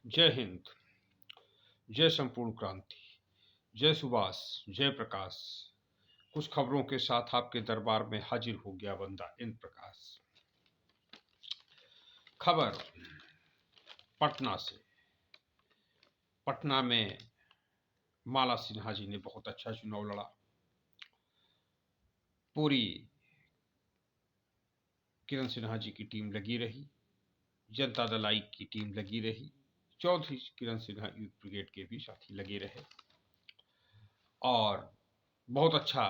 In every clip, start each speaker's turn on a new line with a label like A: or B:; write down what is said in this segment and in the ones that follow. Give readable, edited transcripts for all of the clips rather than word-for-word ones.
A: जय हिंद, जय संपूर्ण क्रांति, जय सुभाष, जय प्रकाश। कुछ खबरों के साथ आपके दरबार में हाजिर हो गया बंदा इन प्रकाश। खबर पटना से। पटना में माला सिन्हा जी ने बहुत अच्छा चुनाव लड़ा। पूरी किरण सिन्हा जी की टीम लगी रही, जनता दल आई की टीम लगी रही, चौधरी किरण सिन्हा यूथ ब्रिगेड के भी साथी लगे रहे और बहुत अच्छा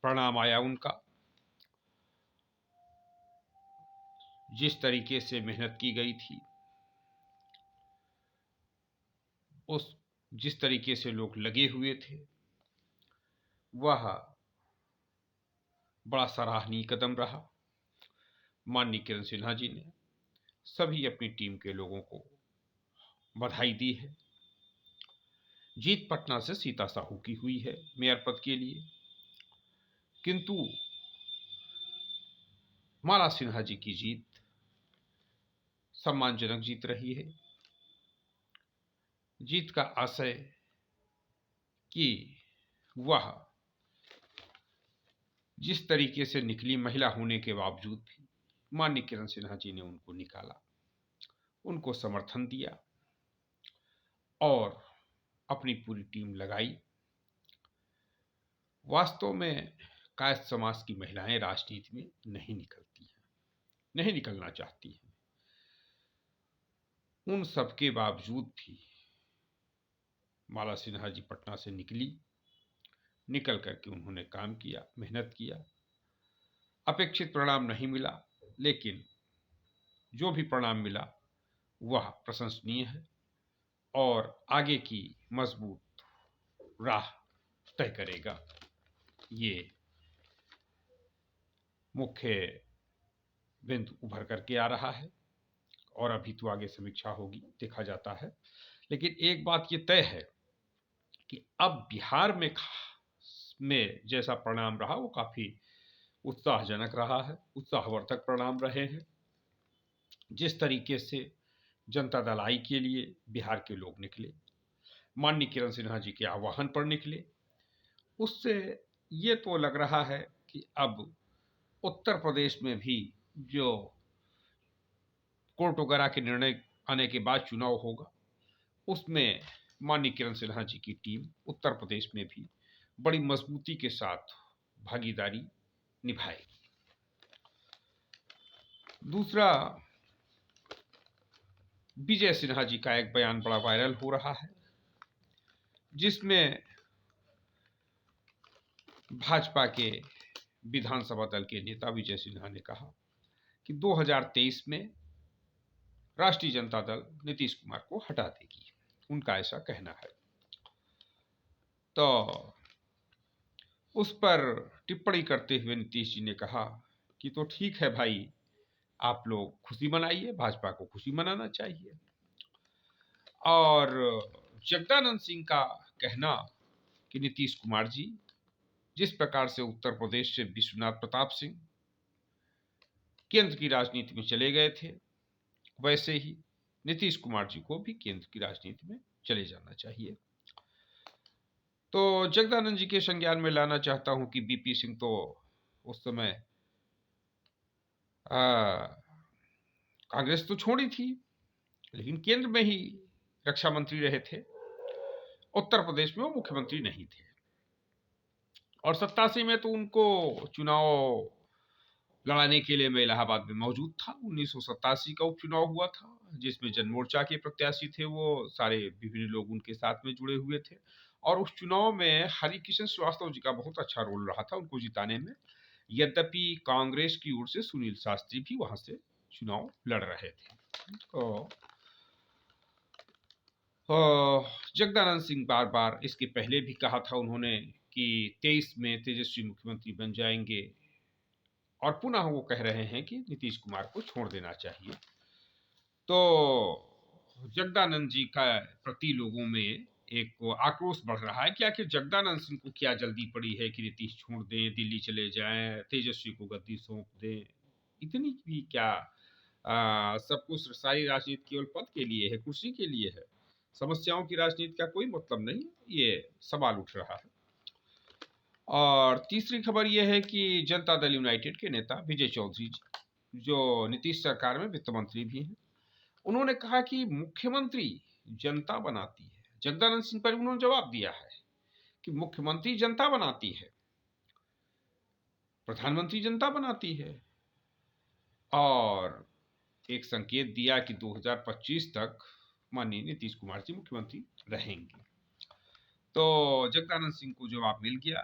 A: परिणाम आया उनका। जिस तरीके से मेहनत की गई थी, जिस तरीके से लोग लगे हुए थे, वह बड़ा सराहनीय कदम रहा। माननीय किरण सिन्हा जी ने सभी अपनी टीम के लोगों को बधाई दी है। जीत पटना से सीता साहू की हुई है मेयर पद के लिए, किंतु माला सिन्हा जी की जीत सम्मानजनक जीत रही है। जीत का आशय कि वह जिस तरीके से निकली, महिला होने के बावजूद भी माननीय किरण सिन्हा जी ने उनको निकाला, उनको समर्थन दिया और अपनी पूरी टीम लगाई। वास्तव में कायस्थ समाज की महिलाएं राजनीति में नहीं निकलती हैं, नहीं निकलना चाहती हैं। उन सब के बावजूद भी माला सिन्हा जी पटना से निकल करके उन्होंने काम किया, मेहनत किया। अपेक्षित परिणाम नहीं मिला, लेकिन जो भी परिणाम मिला वह प्रशंसनीय है और आगे की मजबूत राह तय करेगा। ये मुख्य बिंदु उभर करके आ रहा है और अभी तो आगे समीक्षा होगी, देखा जाता है। लेकिन एक बात ये तय है कि अब बिहार में जैसा परिणाम रहा वो काफी उत्साहजनक रहा है, उत्साहवर्धक परिणाम रहे हैं। जिस तरीके से जनता दल आई के लिए बिहार के लोग निकले, माननीय किरण सिन्हा जी के आह्वान पर निकले, उससे ये तो लग रहा है कि अब उत्तर प्रदेश में भी जो कोर्ट वगैरह के निर्णय आने के बाद चुनाव होगा, उसमें माननीय किरण सिन्हा जी की टीम उत्तर प्रदेश में भी बड़ी मजबूती के साथ भागीदारी निभाएगी। दूसरा, विजय सिन्हा जी का एक बयान बड़ा वायरल हो रहा है, जिसमें भाजपा के विधानसभा दल के नेता विजय सिन्हा ने कहा कि 2023 में राष्ट्रीय जनता दल नीतीश कुमार को हटा देगी, उनका ऐसा कहना है। तो उस पर टिप्पणी करते हुए नीतीश जी ने कहा कि तो ठीक है भाई, आप लोग खुशी मनाइए, भाजपा को खुशी मनाना चाहिए। और जगदानंद सिंह का कहना कि नीतीश कुमार जी जिस प्रकार से उत्तर प्रदेश से विश्वनाथ प्रताप सिंह केंद्र की राजनीति में चले गए थे, वैसे ही नीतीश कुमार जी को भी केंद्र की राजनीति में चले जाना चाहिए। तो जगदानंद जी के संज्ञान में लाना चाहता हूं कि बीपी सिंह तो उस समय कांग्रेस तो छोड़ी थी, लेकिन केंद्र में ही रक्षा मंत्री रहे थे, उत्तर प्रदेश में वो मुख्यमंत्री नहीं थे। और 87 में तो उनको चुनाव लड़ाने के लिए मैं इलाहाबाद में मौजूद था। 1987 का उपचुनाव हुआ था, जिसमें जनमोर्चा के प्रत्याशी थे, वो सारे विभिन्न लोग उनके साथ में जुड़े हुए थे। और उस चुनाव में हरिकिशन श्रीवास्तव जी का बहुत अच्छा रोल रहा था उनको जिताने में। यद्यपि कांग्रेस की ओर से सुनील शास्त्री भी वहां से चुनाव लड़ रहे थे। जगदानंद सिंह बार बार इसके पहले भी कहा था उन्होंने कि 23 में तेजस्वी मुख्यमंत्री बन जाएंगे, और पुनः वो कह रहे हैं कि नीतीश कुमार को छोड़ देना चाहिए। तो जगदानंद जी का प्रति लोगों में एक आक्रोश बढ़ रहा है कि आखिर जगदानंद सिंह को क्या जल्दी पड़ी है कि नीतीश छोड़ दें, दिल्ली चले जाएं, तेजस्वी को गद्दी सौंप दें। इतनी भी क्या सब कुछ, सारी राजनीति केवल पद के लिए है, कुर्सी के लिए है, समस्याओं की राजनीति का कोई मतलब नहीं, ये सवाल उठ रहा है। और तीसरी खबर यह है कि जनता दल यूनाइटेड के नेता विजय चौधरी जी, जो नीतीश सरकार में वित्त मंत्री भी हैं, उन्होंने कहा कि मुख्यमंत्री जनता बनाती है। जगदानंद सिंह पर उन्होंने जवाब दिया है कि मुख्यमंत्री जनता बनाती है, प्रधानमंत्री जनता बनाती है, और एक संकेत दिया कि 2025 तक माननीय नीतीश कुमार जी मुख्यमंत्री रहेंगे। तो जगदानंद सिंह को जवाब मिल गया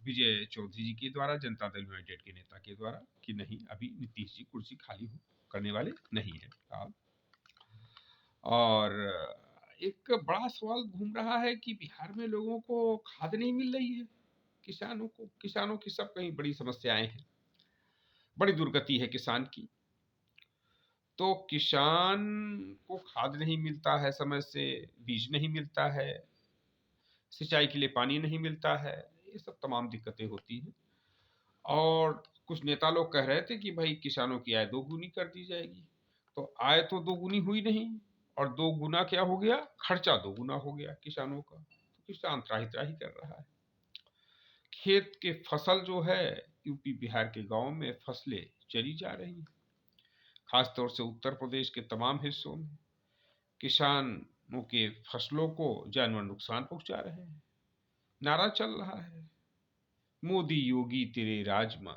A: विजय चौधरी जी के द्वारा, जनता दल यूनाइटेड के नेता के द्वारा, कि नहीं, अभी नीतीश जी कुर्सी खाली करने वाले नहीं है। और एक बड़ा सवाल घूम रहा है कि बिहार में लोगों को खाद नहीं मिल रही है, किसानों की सब कहीं बड़ी समस्याएं हैं, बड़ी दुर्गति है किसान की। तो किसान को खाद नहीं मिलता है, समय से बीज नहीं मिलता है, सिंचाई के लिए पानी नहीं मिलता है, ये सब तमाम दिक्कतें होती हैं। और कुछ नेता लोग कह रहे थे कि भाई किसानों की आय दोगुनी कर दी जाएगी, तो आय तो दोगुनी हुई नहीं, और दो गुना क्या हो गया, खर्चा दोगुना हो गया किसानों का। तो किसान त्राही त्राही कर रहा है। खेत के फसल जो है, यूपी बिहार के गांव में फसलें चली जा रही हैं, खासतौर से उत्तर प्रदेश के तमाम हिस्सों में किसानों के फसलों को जानवर नुकसान पहुंचा रहे हैं। नारा चल रहा है, मोदी योगी तेरे राज में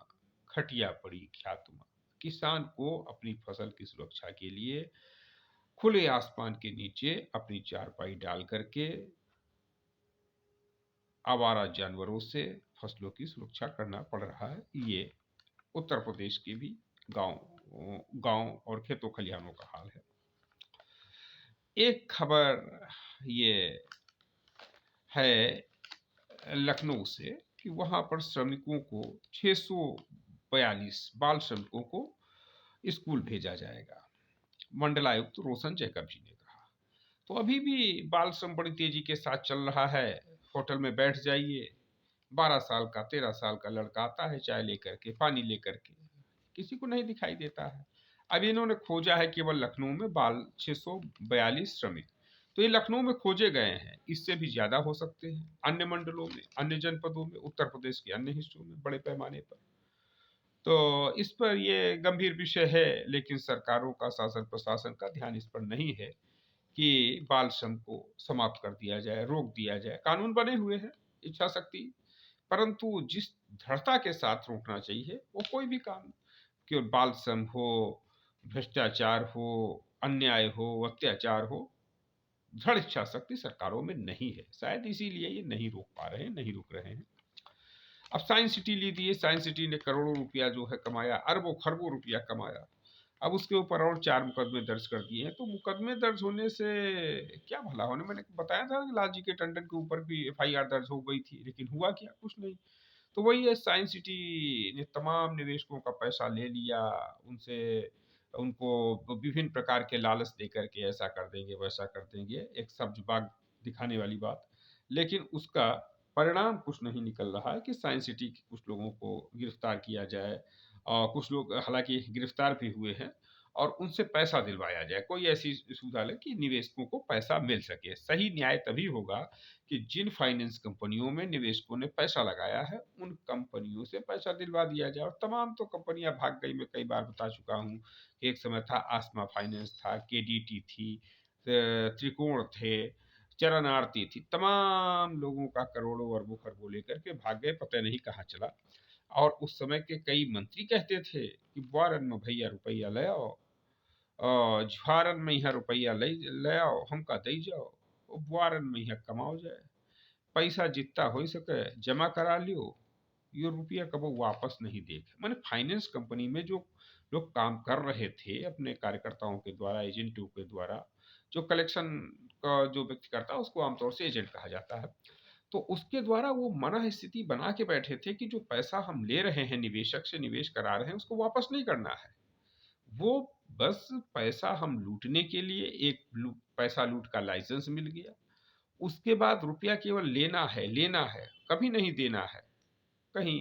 A: खटिया पड़ी ख्यात में। किसान को अपनी फसल की सुरक्षा के लिए खुले आसमान के नीचे अपनी चारपाई डाल करके आवारा जानवरों से फसलों की सुरक्षा करना पड़ रहा है। ये उत्तर प्रदेश के भी गांव और खेतों खलिहानों का हाल है। एक खबर ये है लखनऊ से कि वहां पर श्रमिकों को 642 बाल श्रमिकों को स्कूल भेजा जाएगा। मंडलायुक्त रोशन जैकब जी ने कहा। तो अभी भी बाल श्रम बड़ी तेजी के साथ चल रहा है। होटल में बैठ जाइए, 12 साल का 13 साल का लड़का आता है चाय लेकर के, पानी लेकर के, किसी को नहीं दिखाई देता है। अब इन्होंने खोजा है केवल लखनऊ में बाल 642 श्रमिक। तो ये लखनऊ में खोजे गए हैं, इससे भी ज्यादा हो सकते हैं अन्य मंडलों में, अन्य जनपदों में, उत्तर प्रदेश के अन्य हिस्सों में बड़े पैमाने पर। तो इस पर ये गंभीर विषय है, लेकिन सरकारों का, शासन प्रशासन का ध्यान इस पर नहीं है कि बाल श्रम को समाप्त कर दिया जाए, रोक दिया जाए। कानून बने हुए हैं, इच्छा शक्ति, परंतु जिस दृढ़ता के साथ रोकना चाहिए वो कोई भी काम, केवल बाल श्रम हो, भ्रष्टाचार हो, अन्याय हो, अत्याचार हो, दृढ़ इच्छा शक्ति सरकारों में नहीं है। शायद इसीलिए ये नहीं रोक पा रहे हैं, नहीं रुक रहे हैं। अब साइंस सिटी ली थी, साइंस सिटी ने करोड़ों रुपया जो है कमाया, अरबों खरबों रुपया कमाया। अब उसके ऊपर और 4 मुकदमे दर्ज कर दिए हैं। तो मुकदमे दर्ज होने से क्या भला होने, मैंने बताया था कि लालजी के टंडन के ऊपर भी एफआईआर दर्ज हो गई थी, लेकिन हुआ क्या, कुछ नहीं। तो वही है, साइंस सिटी ने तमाम निवेशकों का पैसा ले लिया, उनसे उनको विभिन्न प्रकार के लालच दे करके ऐसा कर देंगे वैसा कर देंगे, एक सब्ज बाग दिखाने वाली बात। लेकिन उसका परिणाम कुछ नहीं निकल रहा है कि साइंस सिटी के कुछ लोगों को गिरफ्तार किया जाए, और कुछ लोग हालांकि गिरफ्तार भी हुए हैं, और उनसे पैसा दिलवाया जाए। कोई ऐसी सुविधा ले कि निवेशकों को पैसा मिल सके। सही न्याय तभी होगा कि जिन फाइनेंस कंपनियों में निवेशकों ने पैसा लगाया है, उन कंपनियों से पैसा दिलवा दिया जाए। और तमाम तो कंपनियां भाग गई, मैं कई बार बता चुका हूँ। एक समय था आसमा फाइनेंस था, केडीटी थी, त्रिकोण थे, चरण आरती थी, तमाम लोगों का करोड़ों अरबों खरबों लेकर के भाग गए, पता नहीं कहाँ चला। और उस समय के कई मंत्री कहते थे कि बुआरन में भैया रुपया ले आओ, जुआरन में यहाँ रुपया ले आओ, हमका दे जाओ, वो बुआरन में यहाँ कमाओ जाए, पैसा जितना हो सके जमा करा लियो, ये रुपया कबो वापस नहीं देखे। मैंने फाइनेंस कंपनी में जो लोग काम कर रहे थे अपने कार्यकर्ताओं के द्वारा, एजेंटों के द्वारा, जो कलेक्शन का जो व्यक्ति करता है उसको आमतौर से एजेंट कहा जाता है। तो उसके द्वारा वो मना स्थिति बना के बैठे थे कि जो पैसा हम ले रहे हैं निवेशक से, निवेश करा रहे हैं, उसको वापस नहीं करना है। वो बस पैसा हम लूटने के लिए, एक पैसा लूट का लाइसेंस मिल गया, उसके बाद रुपया केवल लेना है, लेना है, कभी नहीं देना है। कहीं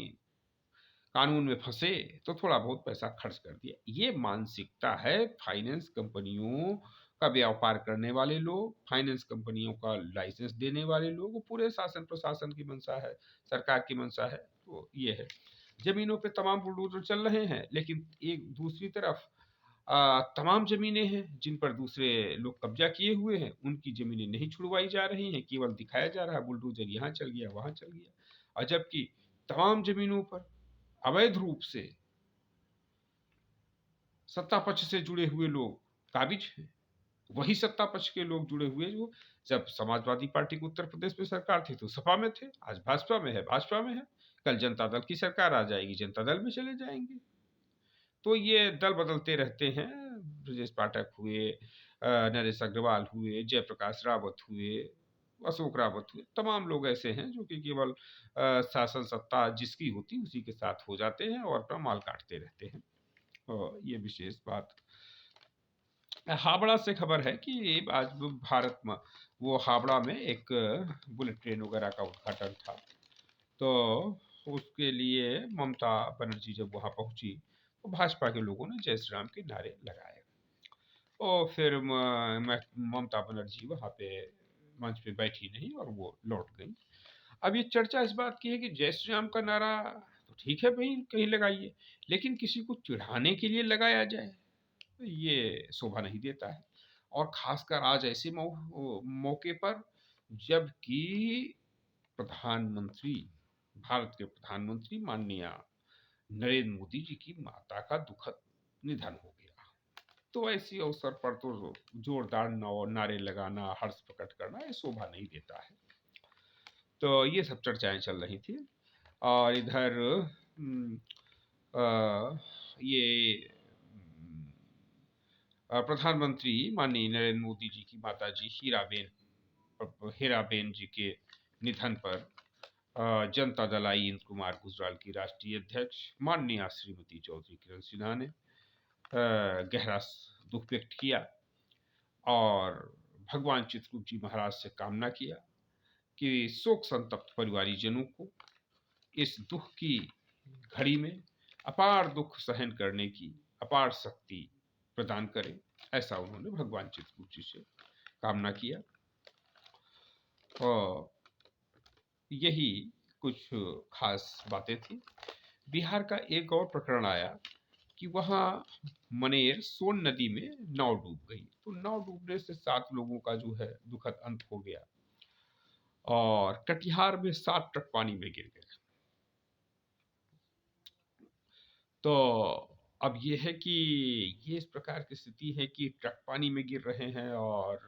A: कानून में फंसे तो थोड़ा बहुत पैसा खर्च कर दिया। ये मानसिकता है फाइनेंस कंपनियों का, व्यापार करने वाले लोग, फाइनेंस कंपनियों का लाइसेंस देने वाले लोग, वो पूरे शासन प्रशासन की मंशा है, सरकार की मंशा है। तो ये है, जमीनों पे तमाम बुलडोजर चल रहे हैं, लेकिन एक दूसरी तरफ तमाम जमीनें हैं जिन पर दूसरे लोग कब्जा किए हुए हैं, उनकी जमीनें नहीं छुड़वाई जा रही हैं, केवल दिखाया जा रहा है बुलडोजर यहाँ चल गया वहां चल गया। और जबकि तमाम जमीनों पर अवैध रूप से सत्ता पक्ष से जुड़े हुए लोग काबिज हैं। वही सत्ता पक्ष के लोग जुड़े हुए जो जब समाजवादी पार्टी की उत्तर प्रदेश में सरकार थी तो सपा में थे, आज भाजपा में है, भाजपा में है, कल जनता दल की सरकार आ जाएगी, जनता दल में चले जाएंगे। तो ये दल बदलते रहते हैं। ब्रजेश पाठक हुए, नरेश अग्रवाल हुए, जयप्रकाश रावत हुए, अशोक रावत हुए, तमाम लोग ऐसे हैं जो कि केवल शासन सत्ता जिसकी होती उसी के साथ हो जाते हैं और अपना माल काटते रहते हैं। और ये विशेष बात हावड़ा से खबर है कि आज भारत में वो हावड़ा में एक बुलेट ट्रेन वगैरह का उद्घाटन था। तो उसके लिए ममता बनर्जी जब वहां पहुंची तो भाजपा के लोगों ने जय श्री राम के नारे लगाए और फिर ममता बनर्जी वहां पे मंच पे बैठी नहीं और वो लौट गई। अब ये चर्चा इस बात की है कि जय श्री राम का नारा तो ठीक है भाई कहीं लगाइए, लेकिन किसी को चिढ़ाने के लिए लगाया जाए तो ये शोभा नहीं देता है। और खासकर आज ऐसे मौके पर जबकि प्रधानमंत्री, भारत के प्रधानमंत्री माननीय नरेंद्र मोदी जी की माता का दुखद निधन हो गया। तो ऐसी अवसर पर तो जोरदार नारे लगाना, हर्ष प्रकट करना ये शोभा नहीं देता है। तो ये सब चर्चाएं चल रही थी। और इधर ये प्रधानमंत्री माननीय नरेंद्र मोदी जी की माता जी हीराबेन जी के निधन पर जनता दल आई इंद्र कुमार गुजराल की राष्ट्रीय अध्यक्ष माननीय श्रीमती चौधरी किरण सिन्हा ने गहरा दुख व्यक्त किया और भगवान चित्रकूट जी महाराज से कामना किया कि शोक संतप्त परिवारीजनों को इस दुख की घड़ी में अपार दुख सहन करने की अपार शक्ति प्रदान करें। ऐसा उन्होंने भगवान चित्रकूट जी से कामना किया। और यही कुछ खास बातें थी। बिहार का एक और प्रकरण आया कि वहाँ मनेर सोन नदी में नाव डूब गई। तो नाव डूबने से 7 लोगों का जो है दुखद अंत हो गया और कटिहार में 7 ट्रक पानी में गिर गए। तो अब ये है कि ये इस प्रकार की स्थिति है कि ट्रक पानी में गिर रहे हैं और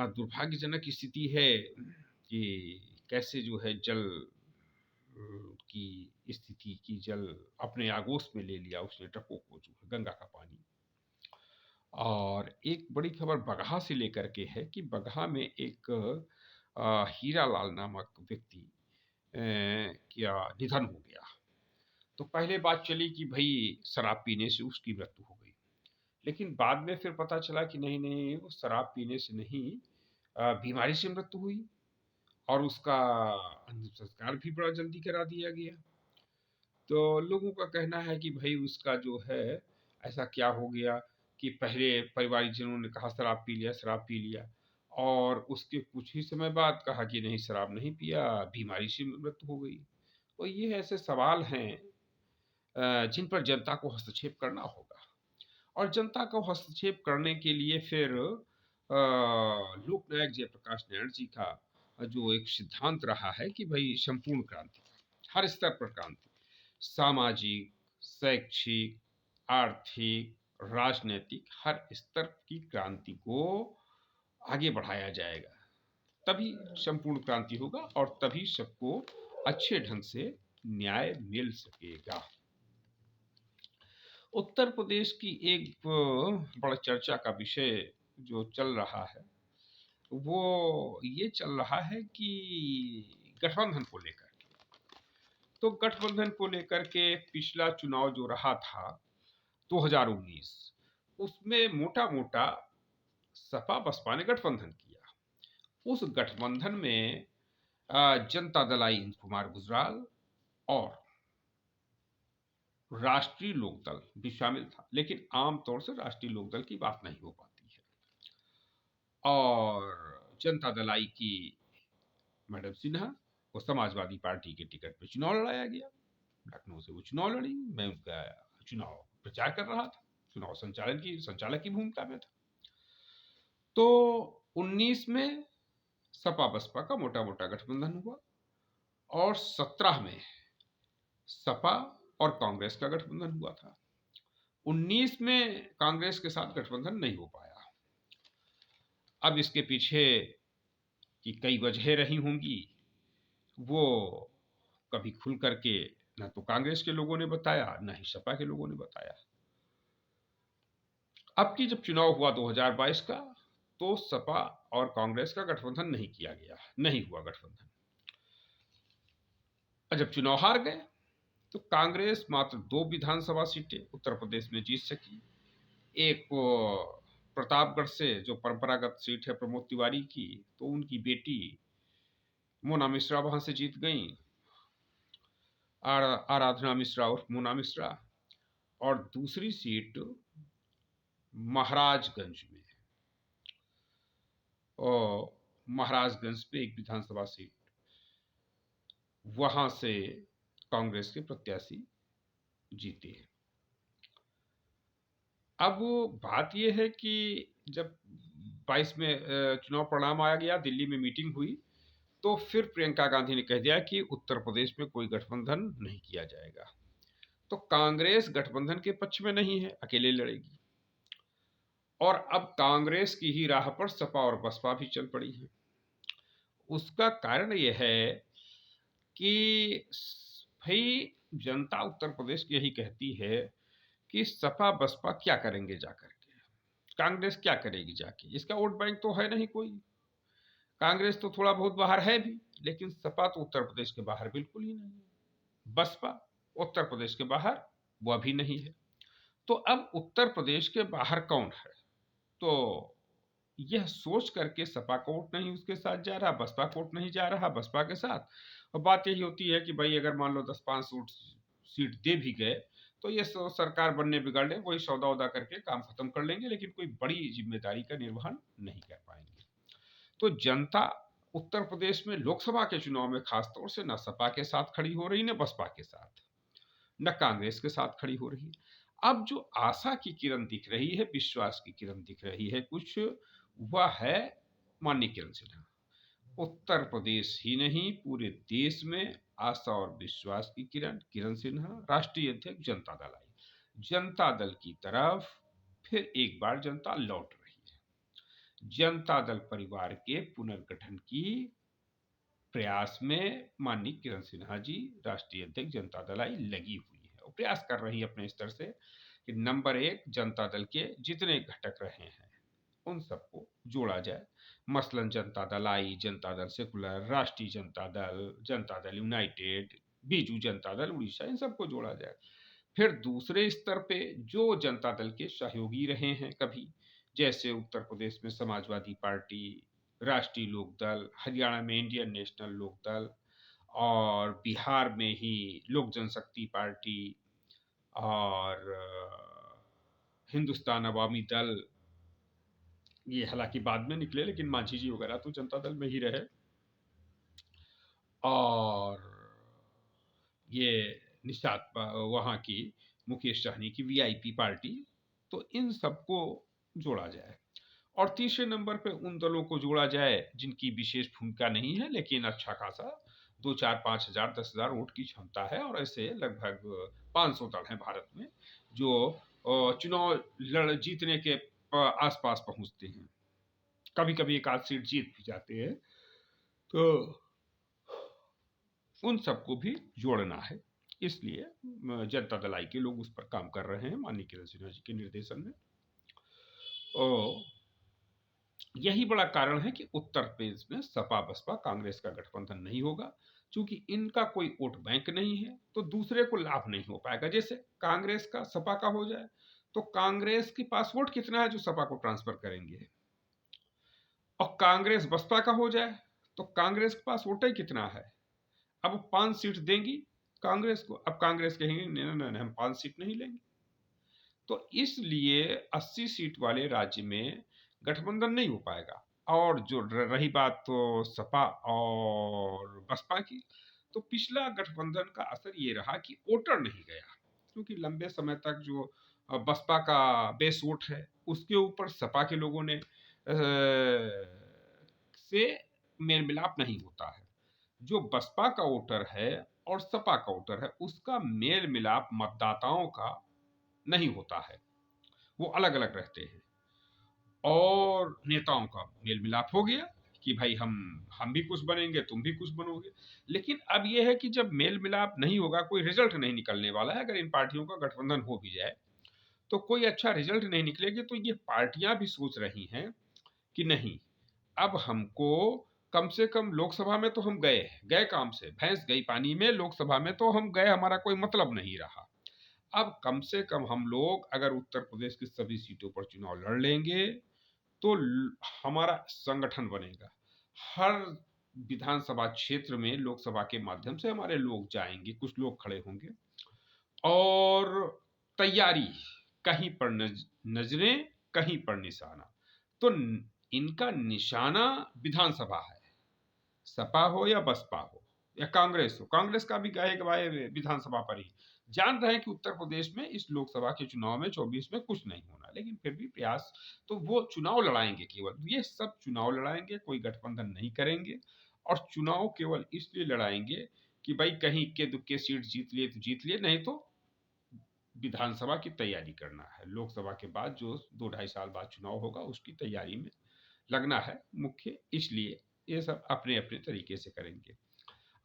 A: दुर्भाग्यजनक स्थिति है कि कैसे जो है जल की स्थिति की जल अपने आगोश में ले लिया उसने ट्रकों को, जो है गंगा का पानी। और एक बड़ी खबर बगहा से लेकर के है कि बगहा में एक हीरा लाल नामक व्यक्ति क्या निधन हो गया। तो पहले बात चली कि भाई शराब पीने से उसकी मृत्यु हो गई, लेकिन बाद में फिर पता चला कि नहीं नहीं वो शराब पीने से नहीं, बीमारी से मृत्यु हुई और उसका अंतिम संस्कार भी बड़ा जल्दी करा दिया गया। तो लोगों का कहना है कि भाई उसका जो है ऐसा क्या हो गया कि पहले परिवारजनों ने कहा शराब पी लिया, शराब पी लिया, और उसके कुछ ही समय बाद कहा कि नहीं शराब नहीं पिया, बीमारी से मृत्यु हो गई। तो ये ऐसे सवाल हैं जिन पर जनता को हस्तक्षेप करना होगा। और जनता को हस्तक्षेप करने के लिए फिर लोकनायक जयप्रकाश नारायण जी का जो एक सिद्धांत रहा है कि भाई संपूर्ण क्रांति, हर स्तर पर क्रांति, सामाजिक, शैक्षिक, आर्थिक, राजनीतिक हर स्तर की क्रांति को आगे बढ़ाया जाएगा, तभी संपूर्ण क्रांति होगा और तभी सबको अच्छे ढंग से न्याय मिल सकेगा। उत्तर प्रदेश की एक बड़ा चर्चा का विषय जो चल रहा है वो ये चल रहा है कि गठबंधन को लेकर के। तो गठबंधन को लेकर के पिछला चुनाव जो रहा था 2019, उसमें मोटा मोटा सपा बसपा ने गठबंधन किया। उस गठबंधन में जनता दल आई इंद्र कुमार गुजराल और राष्ट्रीय लोकदल भी शामिल था, लेकिन आमतौर से राष्ट्रीय लोकदल की बात नहीं हो पाती है। और जनता दल आई की मैडम सिन्हा को समाजवादी पार्टी के टिकट पर चुनाव लड़ाया गया। लखनऊ से वो चुनाव लड़ी, मैं उनका चुनाव प्रचार कर रहा था, चुनाव संचालक की भूमिका में था। तो 19 में सपा बसपा का मोटा मोटा गठबंधन हुआ और 17 में सपा और कांग्रेस का गठबंधन हुआ था। 19 में कांग्रेस के साथ गठबंधन नहीं हो पाया। अब इसके पीछे की कई वजहें रही होंगी, वो कभी खुल करके न तो कांग्रेस के लोगों ने बताया, न ही सपा के लोगों ने बताया। अब की जब चुनाव हुआ 2022 का, तो सपा और कांग्रेस का गठबंधन नहीं किया गया, नहीं हुआ गठबंधन। जब चुनाव हार गए तो कांग्रेस मात्र 2 विधानसभा सीटें उत्तर प्रदेश में जीत सकी। एक प्रतापगढ़ से जो परंपरागत सीट है प्रमोद तिवारी की, तो उनकी बेटी मोना मिश्रा वहां से जीत गई, आराधना मिश्रा और मोना मिश्रा। और दूसरी सीट महाराजगंज में, और महाराजगंज पे एक विधानसभा सीट, वहां से कांग्रेस के प्रत्याशी जीते। अब बात यह है कि जब 22 में चुनाव परिणाम आया गया, दिल्ली में मीटिंग हुई, तो फिर प्रियंका गांधी ने कह दिया कि उत्तर प्रदेश में कोई गठबंधन नहीं किया जाएगा। तो कांग्रेस गठबंधन के पक्ष में नहीं है, अकेले लड़ेगी। और अब कांग्रेस की ही राह पर सपा और बसपा भी चल पड़ी है। उसका कारण यह है कि भाई जनता उत्तर प्रदेश की यही कहती है कि सपा बसपा क्या करेंगे जाकर के, कांग्रेस क्या करेगी जाके, इसका वोट बैंक तो है नहीं कोई। कांग्रेस तो थोड़ा बहुत बाहर है भी, लेकिन सपा तो उत्तर प्रदेश के बाहर बिल्कुल ही नहीं है। बसपा उत्तर प्रदेश के बाहर वह भी नहीं है। तो अब उत्तर प्रदेश के बाहर कौन है, तो यह सोच करके सपा को वोट नहीं उसके साथ जा रहा, बसपा को वोट नहीं जा रहा बसपा के साथ। और बात यही होती है कि भाई अगर मान लो 10-5 सीट दे भी गए तो ये सरकार बनने बिगड़ ले, वही सौदा वौदा करके काम खत्म कर लेंगे, लेकिन कोई बड़ी जिम्मेदारी का निर्वहन नहीं कर पाएंगे। तो जनता उत्तर प्रदेश में लोकसभा के चुनाव में खासतौर से न सपा के साथ खड़ी हो रही, न बसपा के साथ, न कांग्रेस के साथ खड़ी हो रही है। अब जो आशा की किरण दिख रही है, विश्वास की किरण दिख रही है कुछ, वह है माननीय किरण सिन्हा। उत्तर प्रदेश ही नहीं पूरे देश में आशा और विश्वास की किरण किरण सिन्हा, राष्ट्रीय अध्यक्ष जनता दल आई। जनता दल की तरफ फिर एक बार जनता लौट रही है। जनता दल परिवार के पुनर्गठन की प्रयास में माननीय किरण सिन्हा जी, राष्ट्रीय अध्यक्ष जनता दल आई, लगी हुई है और प्रयास कर रही है अपने स्तर से कि नंबर 1 जनता दल के जितने घटक रहे हैं उन सबको जोड़ा जाए। मसलन जनता दल आई, जनता दल सेकुलर, राष्ट्रीय जनता दल यूनाइटेड, बीजू जनता दल उड़ीसा, इन सबको जोड़ा जाए। फिर दूसरे स्तर पे जो जनता दल के सहयोगी रहे हैं कभी, जैसे उत्तर प्रदेश में समाजवादी पार्टी, राष्ट्रीय लोकदल, हरियाणा में इंडियन नेशनल लोकदल, और बिहार में ही लोक जनशक्ति पार्टी, और हिंदुस्तान अवामी दल, ये हालांकि बाद में निकले, लेकिन मांझी जी वगैरह तो जनता दल में ही रहे। और ये निषाद वहाँ की मुकेश सहनी की वीआईपी पार्टी, तो इन सबको जोड़ा जाए। और तीसरे नंबर पे उन दलों को जोड़ा जाए जिनकी विशेष भूमिका नहीं है, लेकिन अच्छा खासा 2-4-5 हजार 10,000 वोट की क्षमता है, और ऐसे लगभग 500 दल हैं भारत में जो चुनाव जीतने के आसपास पहुंचते हैं। कभी कभी एक आध सीट जीत भी जाते हैं। तो उन सबको भी जोड़ना है, इसलिए जनता दल आई के लोग उस पर काम कर रहे हैं माननीय किरण सिन्हा जी के निर्देशन में। और यही बड़ा कारण है कि उत्तर प्रदेश में सपा बसपा कांग्रेस का गठबंधन नहीं होगा, क्योंकि इनका कोई वोट बैंक नहीं है, तो दूसरे को लाभ नहीं हो पाएगा। जैसे कांग्रेस का सपा का हो जाए तो कांग्रेस के पास वोट कितना है जो सपा को ट्रांसफर करेंगे, और कांग्रेस बसपा का हो जाए तो कांग्रेस के पास वोट ही कितना है? अब 5 सीट देंगी कांग्रेस को। अब कांग्रेस कहेंगे नहीं नहीं नहीं, हम 5 सीट नहीं लेंगे। तो इसलिए 80 सीट वाले राज्य में गठबंधन नहीं हो पाएगा। और जो रही बात तो सपा और बसपा की, तो पिछला गठबंधन का असर ये रहा कि वोटर नहीं गया, क्योंकि लंबे समय तक जो बसपा का बेस वोट है उसके ऊपर सपा के लोगों ने से मेल मिलाप नहीं होता है। जो बसपा का वोटर है और सपा का वोटर है उसका मेल मिलाप मतदाताओं का नहीं होता है, वो अलग अलग रहते हैं। और नेताओं का मेल मिलाप हो गया कि भाई हम भी कुछ बनेंगे, तुम भी कुछ बनोगे। लेकिन अब यह है कि जब मेल मिलाप नहीं होगा, कोई रिजल्ट नहीं निकलने वाला है। अगर इन पार्टियों का गठबंधन हो भी जाए तो कोई अच्छा रिजल्ट नहीं निकलेगी। तो ये पार्टियां भी सोच रही हैं कि नहीं, अब हमको कम से कम लोकसभा में तो हम गए गए काम से, भैंस गई पानी में, लोकसभा में तो हम गए, हमारा कोई मतलब नहीं रहा। अब कम से कम हम लोग अगर उत्तर प्रदेश की सभी सीटों पर चुनाव लड़ लेंगे तो हमारा संगठन बनेगा। हर विधानसभा क्षेत्र में लोकसभा के माध्यम से हमारे लोग जाएंगे, कुछ लोग खड़े होंगे और तैयारी, कहीं पर नजरें, कहीं पर निशाना। तो इनका निशाना विधानसभा है, सपा हो या बसपा हो या कांग्रेस हो। कांग्रेस का भी गाहे गवाहे विधानसभा पर ही। जान रहे हैं कि उत्तर प्रदेश में इस लोकसभा के चुनाव में 24 में कुछ नहीं होना, लेकिन फिर भी प्रयास, तो वो चुनाव लड़ाएंगे, केवल ये सब चुनाव लड़ाएंगे, कोई गठबंधन नहीं करेंगे। और चुनाव केवल इसलिए लड़ाएंगे कि भाई कहीं इक्के दुक्के सीट जीत लिए तो जीत लिए, नहीं तो विधानसभा की तैयारी करना है। लोकसभा के बाद जो 2-2.5 साल बाद चुनाव होगा उसकी तैयारी में लगना है मुख्य, इसलिए ये सब अपने अपने तरीके से करेंगे।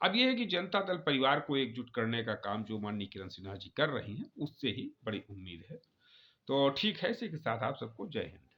A: अब ये है कि जनता दल परिवार को एकजुट करने का काम जो माननीय किरण सिन्हा जी कर रही हैं उससे ही बड़ी उम्मीद है। तो ठीक है, इसी के साथ आप सबको जय हिंद।